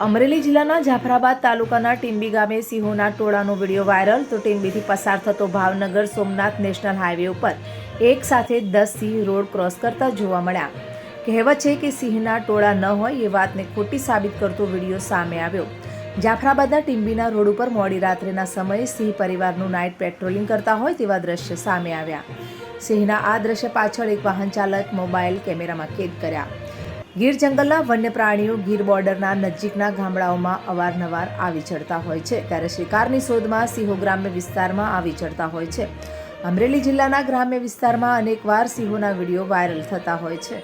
અમરેલી જિલ્લાના જાફરાબાદ તાલુકાના ટીંબી ગામે સિંહોના ટોળાનો વિડીયો વાયરલ। તો ટીંબીથી પસાર થતો ભાવનગર સોમનાથ નેશનલ હાઈવે ઉપર એક સાથે 10 સિંહ રોડ ક્રોસ કરતા જોવા મળ્યા। કહેવત છે કે સિંહના ટોળા ન હોય એ વાતને ખોટી સાબિત કરતો વિડીયો સામે આવ્યો। જાફરાબાદના ટીંબીના રોડ ઉપર મોડી રાત્રિના સમયે સિંહ પરિવારનું નાઇટ પેટ્રોલિંગ કરતા હોય તેવા દ્રશ્ય સામે આવ્યા। સિંહના આ દ્રશ્ય પાછળ એક વાહન ચાલક મોબાઈલ કેમેરામાં કેદ કર્યા। ગીર જંગલના વન્ય પ્રાણીઓ ગીર બોર્ડરના નજીકના ગામડાઓમાં અવારનવાર આવી ચડતા હોય છે, ત્યારે શિકારની શોધમાં સિંહો ગ્રામ્ય વિસ્તારમાં આવી ચડતા હોય છે। અમરેલી જિલ્લાના ગ્રામ્ય વિસ્તારમાં અનેકવાર સિંહોના વિડીયો વાયરલ થતા હોય છે।